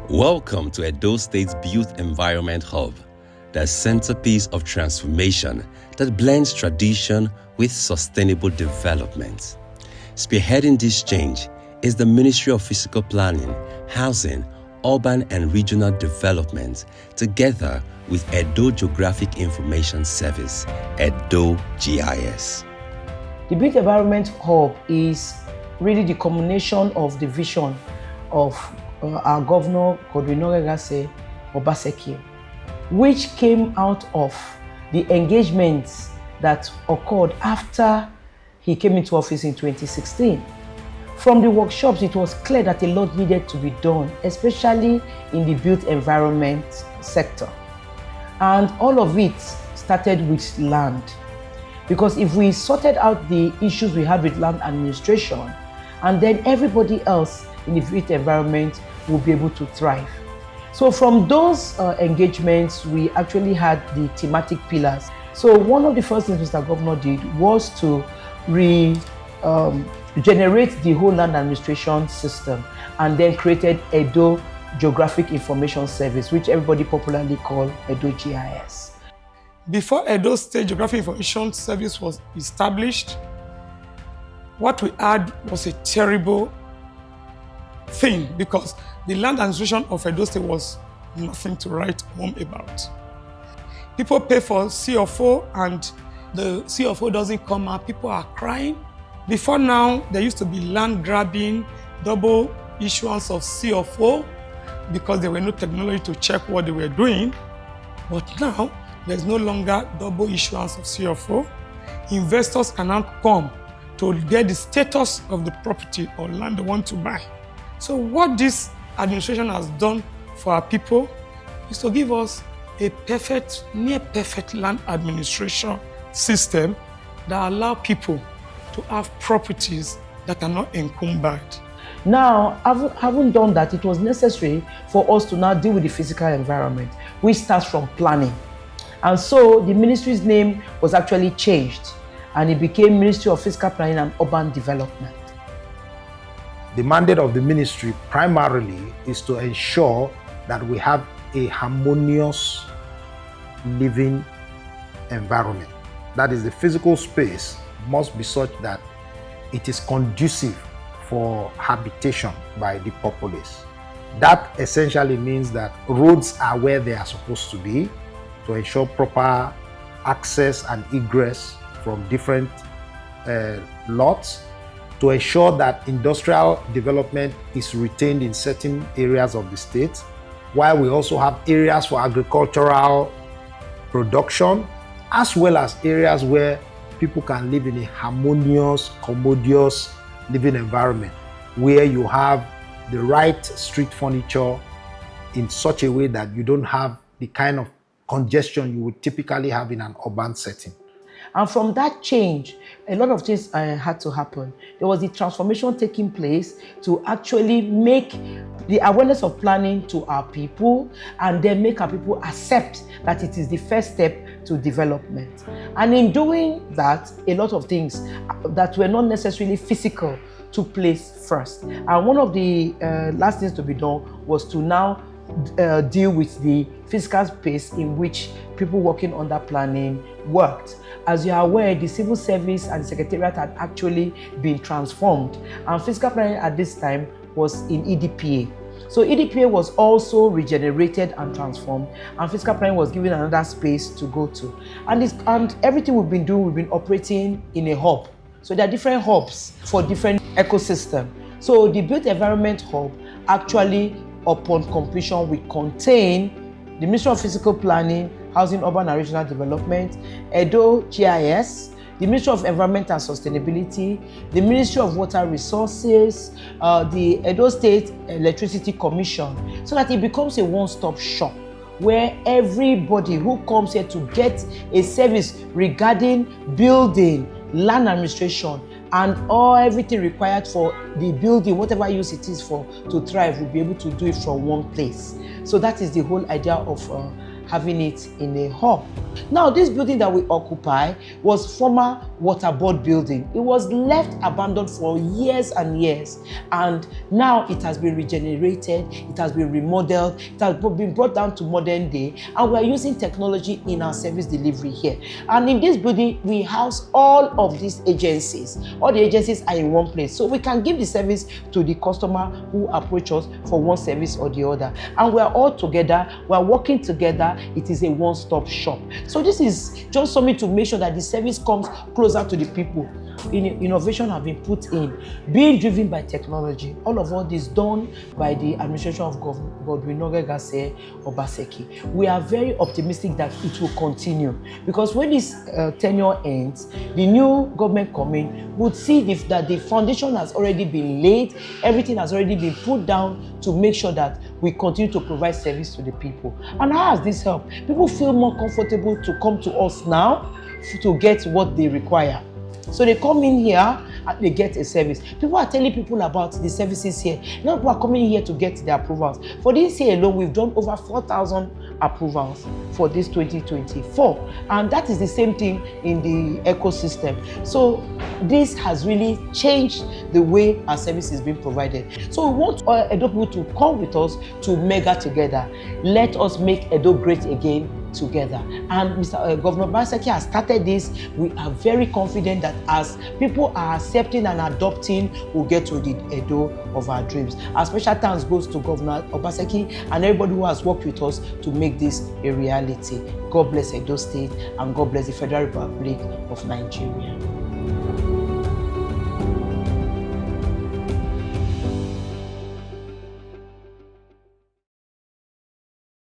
Welcome to Edo State's Built Environment Hub, the centerpiece of transformation that blends tradition with sustainable development. Spearheading this change is the Ministry of Physical Planning, Housing, Urban and Regional Development, together with Edo Geographic Information Service, Edo GIS. The Built Environment Hub is really the culmination of the vision of our Governor Godwin Nworegase Obaseki, which came out of the engagements that occurred after he came into office in 2016. From the workshops, it was clear that a lot needed to be done, especially in the built environment sector. And all of it started with land. Because if we sorted out the issues we had with land administration, and then everybody else in the built environment will be able to thrive. So from those engagements, we actually had the thematic pillars. So one of the first things Mr. Governor did was to regenerate the whole land administration system, and then created Edo Geographic Information Service, which everybody popularly call Edo GIS. Before Edo State Geographic Information Service was established, what we had was a terrible thing, because the land administration of Edo State was nothing to write home about. People pay for CFO and the CFO doesn't come out, people are crying. Before now, there used to be land grabbing, double issuance of CFO, because there were no technology to check what they were doing. But now, there's no longer double issuance of CFO. Investors can now come to get the status of the property or land they want to buy. So what this administration has done for our people is to give us a perfect, near perfect land administration system that allow people to have properties that are not encumbered. Now, having done that, it was necessary for us to now deal with the physical environment, which starts from planning. And so the ministry's name was actually changed, and it became Ministry of Physical Planning and Urban Development. The mandate of the ministry primarily is to ensure that we have a harmonious living environment. That is, the physical space must be such that it is conducive for habitation by the populace. That essentially means that roads are where they are supposed to be, to ensure proper access and egress from different lots, to ensure that industrial development is retained in certain areas of the state, while we also have areas for agricultural production, as well as areas where people can live in a harmonious, commodious living environment, where you have the right street furniture in such a way that you don't have the kind of congestion you would typically have in an urban setting. And from that change, a lot of things had to happen. There was the transformation taking place to actually make the awareness of planning to our people, and then make our people accept that it is the first step to development. And in doing that, a lot of things that were not necessarily physical took place first. And one of the last things to be done was to now deal with the physical space in which people working under planning worked. As you are aware, the civil service and the secretariat had actually been transformed, and physical planning at this time was in EDPA. So EDPA was also regenerated and transformed, and physical planning was given another space to go to. And everything we've been doing, we've been operating in a hub. So there are different hubs for different ecosystems. So the Built Environment Hub actually, upon completion, will contain the Ministry of Physical Planning, Housing, Urban and Regional Development, Edo GIS, the Ministry of Environment and Sustainability, the Ministry of Water Resources, the Edo State Electricity Commission, so that it becomes a one-stop shop where everybody who comes here to get a service regarding building, land administration, and everything required for the building, whatever use it is for, to thrive, will be able to do it from one place. So that is the whole idea of having it in a hub. Now, this building that we occupy was former waterboard building. It was left abandoned for years and years, and now it has been regenerated, it has been remodeled, it has been brought down to modern day, and we are using technology in our service delivery here. And in this building, we house all of these agencies. All the agencies are in one place, so we can give the service to the customer who approach us for one service or the other. And we are all together, we are working together. It is a one-stop shop. So this is just something to make sure that the service comes closer to the people. Innovation have been put in, being driven by technology. All of this done by the administration of Godwin Nogegase Obaseki. We are very optimistic that it will continue, because when this tenure ends, the new government coming would see that the foundation has already been laid, everything has already been put down to make sure that we continue to provide service to the people. And how has this helped? People feel more comfortable to come to us now to get what they require. So they come in here and they get a service. People are telling people about the services here. Now people are coming here to get their approvals. For this year alone, we've done over 4,000 approvals for this 2024. And that is the same thing in the ecosystem. So this has really changed the way our service is being provided. So we want Edo people to come with us to mega together. Let us make Edo great again together. And Mr. Governor Obaseki has started this. We are very confident that as people are accepting and adopting, we'll get to the Edo of our dreams. Our special thanks goes to Governor Obaseki and everybody who has worked with us to make this a reality. God bless Edo State and God bless the Federal Republic of Nigeria.